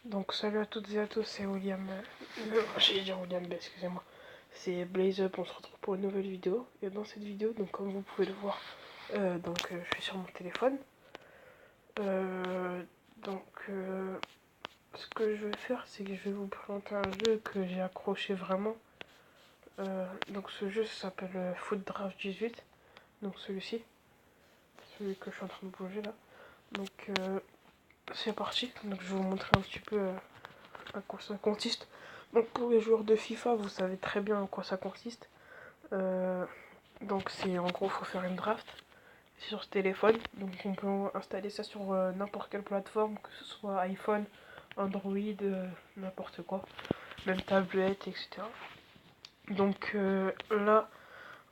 Donc salut à toutes et à tous, c'est William. J'ai dit William B, excusez-moi. C'est Blaze Up, on se retrouve pour une nouvelle vidéo. Et dans cette vidéo, donc comme vous pouvez le voir, je suis sur mon téléphone. Euh, donc ce que je vais faire, c'est que je vais vous présenter un jeu que j'ai accroché vraiment. Donc ce jeu s'appelle Foot Draft 18. Donc celui-ci, celui que je suis en train de bouger là. Donc c'est parti. Donc je vais vous montrer un petit peu à quoi ça consiste. Donc pour les joueurs de FIFA, vous savez très bien en quoi ça consiste. Euh, donc c'est en gros, faut faire une draft sur ce téléphone. Donc on peut installer ça sur n'importe quelle plateforme, que ce soit iPhone, Android, n'importe quoi, même tablette, etc. Donc là,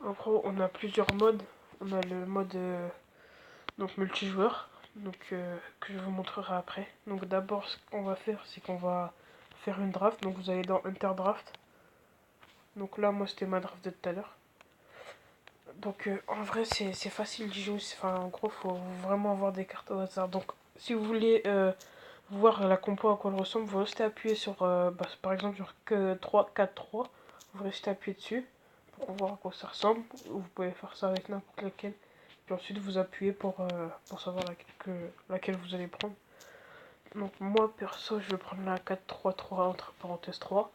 en gros, on a plusieurs modes. On a le mode donc multijoueur, donc que je vous montrerai après. Donc d'abord, ce qu'on va faire, c'est qu'on va faire une draft. Donc vous allez dans Interdraft. Donc là, moi, c'était ma draft de tout à l'heure. Donc en vrai, c'est facile d'y jouer. Enfin, en gros, faut vraiment avoir des cartes au hasard. Donc si vous voulez voir la compo à quoi elle ressemble, vous restez appuyé sur, par exemple, sur 3-4-3. Vous restez appuyé dessus pour voir à quoi ça ressemble. Vous pouvez faire ça avec n'importe laquelle. Puis ensuite, vous appuyez pour savoir laquelle vous allez prendre. Donc moi, perso, je vais prendre la 4-3-3 entre parenthèses 3.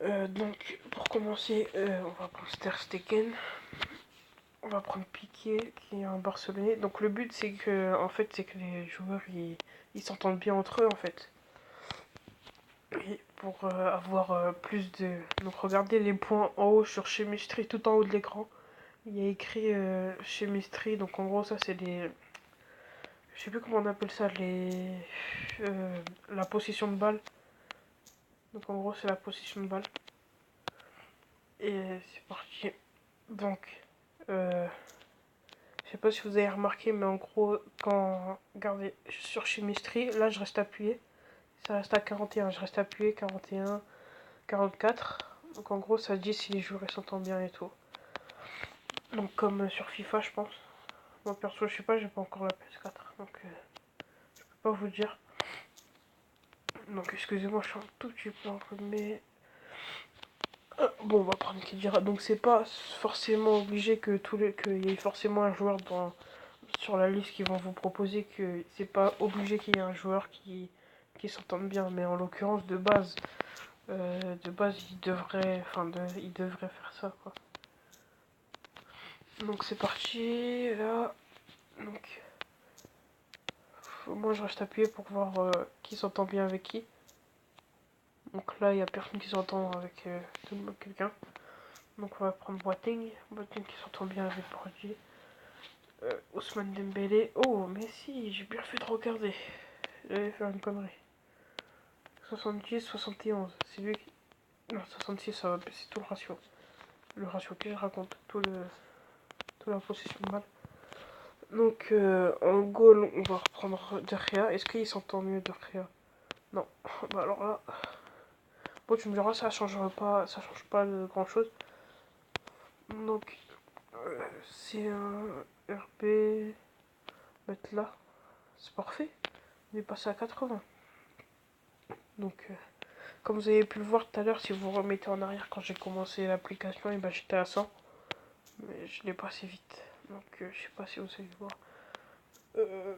Donc pour commencer, on va prendre Ter Stegen. On va prendre Piqué, qui est un Barcelonais. Donc le but, c'est que, en fait, c'est que les joueurs, ils s'entendent bien entre eux, en fait. Et pour avoir plus de... Donc regardez les points en haut sur Chemistry, tout en haut de l'écran. Il y a écrit Chemistry, donc en gros, ça, c'est les... Je sais plus comment on appelle ça, la possession de balle. Donc en gros, c'est la possession de balle. Et c'est parti. Donc, je sais pas si vous avez remarqué, mais en gros, quand regardez sur Chemistry, là je reste appuyé, ça reste à 41, je reste appuyé 41, 44. Donc en gros, ça dit si les joueurs s'entendent bien et tout. Donc comme sur FIFA, je pense. Moi perso, je sais pas, j'ai pas encore la PS4, donc je peux pas vous dire. Donc excusez-moi, je suis un tout petit peu enrhumé. Bon, on va prendre qui dira. Donc c'est pas forcément obligé que qu'il y ait forcément un joueur sur la liste qu'ils vont vous proposer, que c'est pas obligé qu'il y ait un joueur qui s'entende bien, mais en l'occurrence de base il devrait faire ça quoi. Donc c'est parti là. Donc moi je reste appuyé pour voir qui s'entend bien avec qui. Donc là il y a personne qui s'entend avec tout le monde, quelqu'un. Donc on va prendre Boateng qui s'entend bien avec Brody. Ousmane Dembélé. Oh mais si, j'ai bien fait de regarder. J'allais faire une connerie. 70, 71. C'est lui qui... Non, 66, c'est tout le ratio. Le ratio que je raconte. Toute la possession de balle. Donc, en goal, on va reprendre De Gea. Est-ce qu'il s'entend mieux De Gea? Non. Bah alors là... Bon, tu me diras, ça change pas grand chose. Donc, c'est un RB... Mettre là. C'est parfait. On est passé à 80. Donc, comme vous avez pu le voir tout à l'heure, si vous remettez en arrière quand j'ai commencé l'application, et ben j'étais à 100. Mais je l'ai passé vite. Donc je sais pas si vous savez voir. Euh,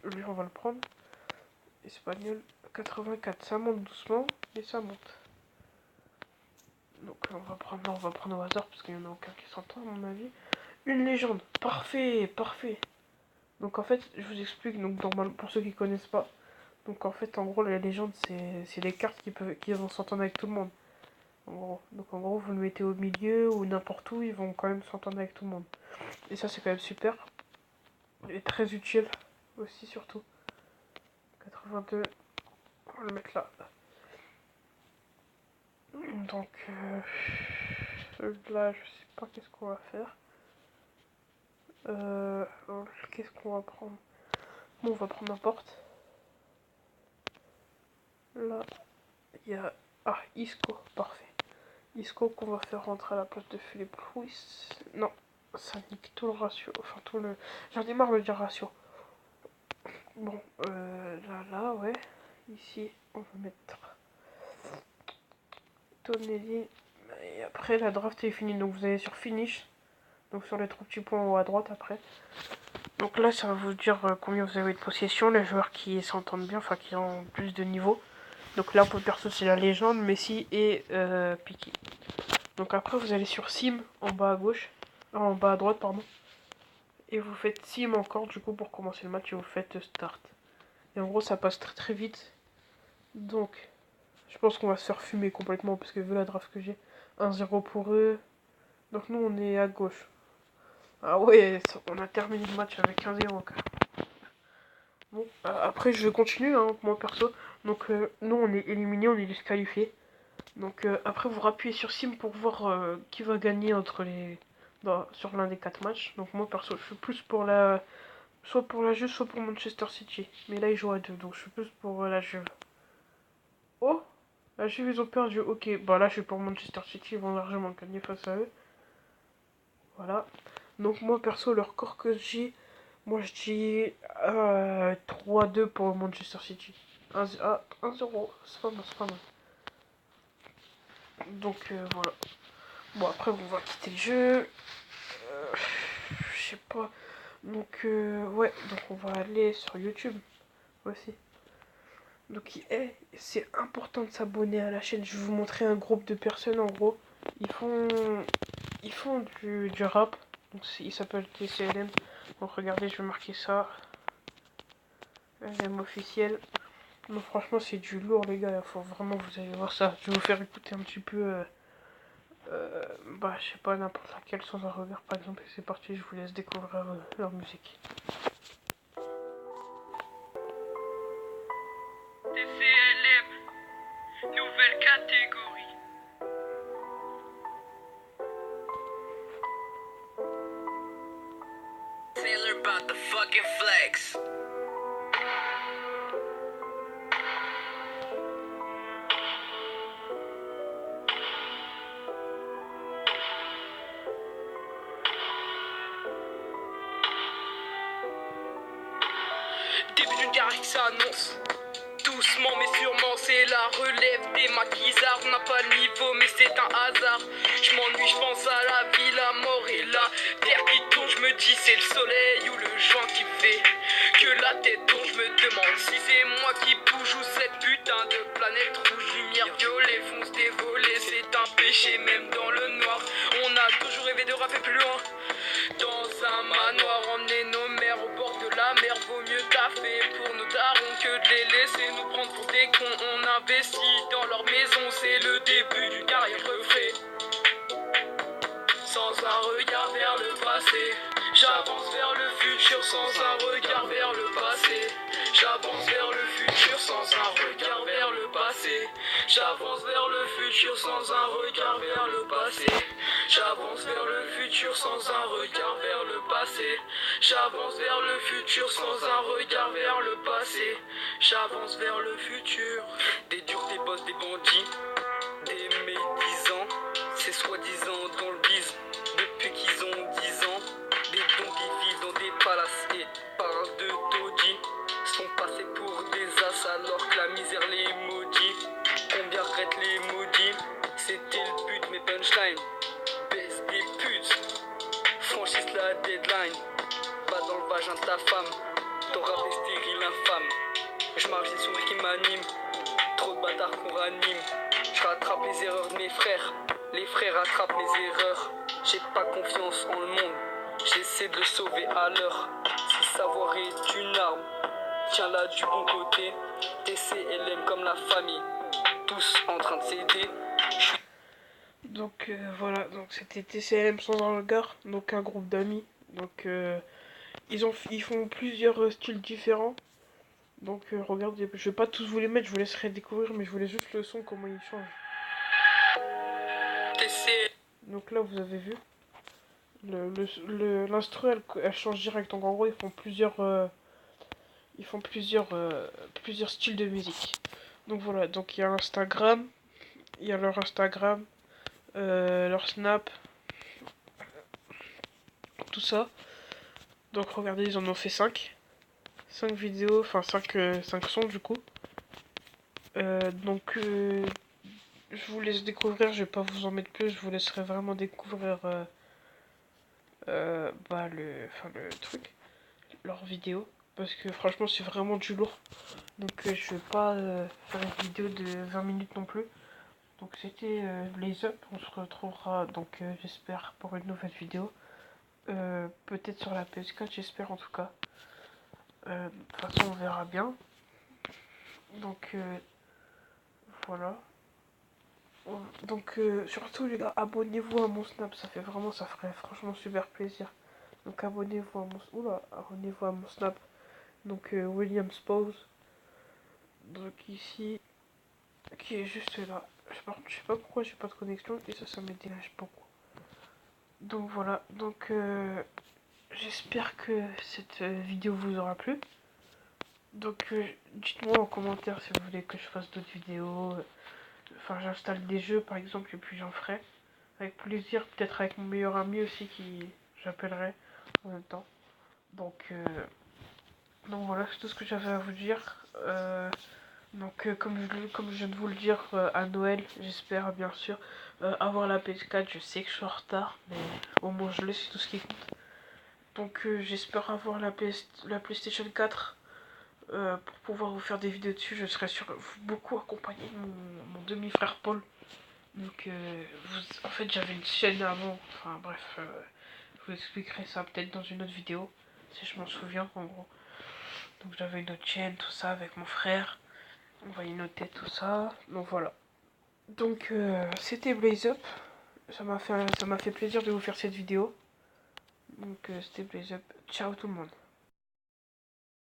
Lui on va le prendre. Espagnol 84. Ça monte doucement, mais ça monte. Donc on va prendre au hasard parce qu'il n'y en a aucun qui s'entend à mon avis. Une légende. Parfait, parfait. Donc en fait, je vous explique, donc normal, pour ceux qui connaissent pas. Donc en fait, en gros, la légende, c'est des cartes qui vont s'entendre avec tout le monde. En gros. Donc en gros, vous le mettez au milieu ou n'importe où, ils vont quand même s'entendre avec tout le monde. Et ça, c'est quand même super. Et très utile aussi, surtout. 82, on va le mettre là. Donc, là, je sais pas qu'est-ce qu'on va faire. Qu'est-ce qu'on va prendre? Bon, on va prendre n'importe. Là, il y a... Ah, Isco, parfait. Isco qu'on va faire rentrer à la place de Philippe Louis. Non, ça nique tout le ratio. Enfin, tout le... J'en ai marre de dire ratio. Bon, là, ouais. Ici, on va mettre Tonelli. Et après, la draft est finie. Donc, vous allez sur Finish. Donc, sur les trois petits points en haut à droite après. Donc là, ça va vous dire combien vous avez de possession. Les joueurs qui s'entendent bien, enfin qui ont plus de niveau. Donc là, pour perso, c'est la légende, Messi et Piqué. Donc après, vous allez sur Sim en bas à gauche. En bas à droite, pardon. Et vous faites Sim encore, du coup, pour commencer le match. Et vous faites Start. Et en gros, ça passe très très vite. Donc, je pense qu'on va se faire fumer complètement. Parce que vu la draft que j'ai, 1-0 pour eux. Donc nous, on est à gauche. Ah ouais, on a terminé le match avec 1-0. Bon, après, je continue, hein, moi perso. Donc, nous, on est éliminé, on est disqualifié. Donc, après, vous rappuyez sur Sim pour voir qui va gagner entre les. Sur l'un des 4 matchs. Donc, moi perso, je suis plus pour la. Soit pour la Juve, soit pour Manchester City. Mais là, ils jouent à deux, donc je suis plus pour la Juve. Oh, la Juve, ils ont perdu. Ok, bah là, je suis pour Manchester City, ils vont largement gagner face à eux. Voilà. Donc, moi perso, le record que j'ai. Moi, je dis 3-2 pour Manchester City. 1-0, c'est pas mal, c'est pas mal. Donc, voilà. Bon, après, on va quitter le jeu. Je sais pas. Donc, ouais, donc on va aller sur YouTube aussi. Donc, c'est important de s'abonner à la chaîne. Je vais vous montrer un groupe de personnes, en gros. Ils font du rap. Donc, il s'appelle TCLM. Donc, regardez, je vais marquer ça. LM officiel. Non, franchement, c'est du lourd, les gars. Faut vraiment, vous allez voir ça. Je vais vous faire écouter un petit peu. Je sais pas, n'importe laquelle sans un regard, par exemple. Et c'est parti, je vous laisse découvrir leur musique. TCLM, nouvelle catégorie. Taylor about the fucking flex. Début d'une guerre qui s'annonce. Doucement mais sûrement c'est la relève des maquisards. On n'a pas le niveau mais c'est un hasard. Je m'ennuie, je pense à la vie, la mort et la terre qui tourne. Je me dis c'est le soleil ou le joint qui fait que la tête tourne. Je me demande si c'est moi qui bouge ou cette putain de planète rouge. Lumière violet, fonce dévolée, c'est un péché même dans le noir. On a toujours rêvé de rapper plus loin. Dans un manoir, emmener nos mères au bord de la mer. Vaut mieux taffer pour nos darons que de les laisser nous prendre pour des cons. On investit dans leur maison, c'est le début d'une carrière refait. Sans un regard vers le passé, j'avance vers le futur sans un regard vers le passé. J'avance vers le futur sans un regard vers le passé. J'avance vers le futur sans un regard vers le passé. J'avance vers le futur sans un regard vers le passé. J'avance vers le futur sans un regard vers le passé. J'avance vers le futur. Des durs, des boss, des bandits, des médisants. C'est soi-disant dans le bise depuis qu'ils ont 10 ans. Des dons qui vivent dans des palaces et parlent de taudis. Sont passés pour des as alors que la misère les maudit. Combien regrettent les maudits? C'était le but, mes punchlines baisse des putes, franchissent la deadline. Pas dans le vagin de ta femme, ton rap est stérile infâme. Je marche des sourires qui m'animent, trop de bâtards qu'on ranime. Je rattrape les erreurs de mes frères, les frères rattrapent mes erreurs. J'ai pas confiance en le monde, j'essaie de le sauver à l'heure. Si savoir est une arme, tiens-la du bon côté. TCLM comme la famille, tous en train de s'aider. Donc, voilà, donc c'était TCLM sans un regard, donc un groupe d'amis. Donc, ils font plusieurs styles différents. Donc, regardez, je vais pas tous vous les mettre, je vous laisserai découvrir, mais je vous laisse juste le son, comment il change. Donc là, vous avez vu. L'instru, elle change direct. Donc en gros, plusieurs styles de musique. Donc voilà, donc il y a Instagram, il y a leur Instagram, leur Snap, tout ça. Donc regardez, ils en ont fait 5. 5 vidéos, enfin 5 sons du coup. Donc je vous laisse découvrir, je vais pas vous en mettre plus, je vous laisserai vraiment découvrir le truc, leur vidéo. Parce que franchement c'est vraiment du lourd. Donc je vais pas faire une vidéo de 20 minutes non plus. Donc c'était Blaze Up, on se retrouvera donc j'espère pour une nouvelle vidéo. Peut-être sur la PS4, j'espère en tout cas. De toute façon on verra bien. Donc voilà. Donc surtout les gars, abonnez-vous à mon Snap, ça ferait franchement super plaisir. Donc abonnez-vous à abonnez-vous à mon Snap. Donc Williams Pose. Donc ici, qui est juste là. Je sais pas pourquoi j'ai pas de connexion et ça me dérange beaucoup. Donc voilà, donc j'espère que cette vidéo vous aura plu. Donc dites-moi en commentaire si vous voulez que je fasse d'autres vidéos. Enfin j'installe des jeux par exemple et puis j'en ferai. Avec plaisir, peut-être avec mon meilleur ami aussi qui j'appellerai en même temps. Donc, voilà, c'est tout ce que j'avais à vous dire. Comme je viens de vous le dire, à Noël, j'espère bien sûr avoir la PS4. Je sais que je suis en retard, mais au moins je l'ai, c'est tout ce qui compte. Donc j'espère avoir la PlayStation 4 pour pouvoir vous faire des vidéos dessus. Je serai beaucoup accompagné de mon demi-frère Paul. Donc, en fait, j'avais une chaîne avant. Enfin, bref, je vous expliquerai ça peut-être dans une autre vidéo, si je m'en souviens, en gros. Donc, j'avais une autre chaîne, tout ça, avec mon frère. On va y noter tout ça. Donc, voilà. Donc, c'était Blaze Up. Ça m'a fait plaisir de vous faire cette vidéo. Donc, c'était Blaze Up. Ciao tout le monde.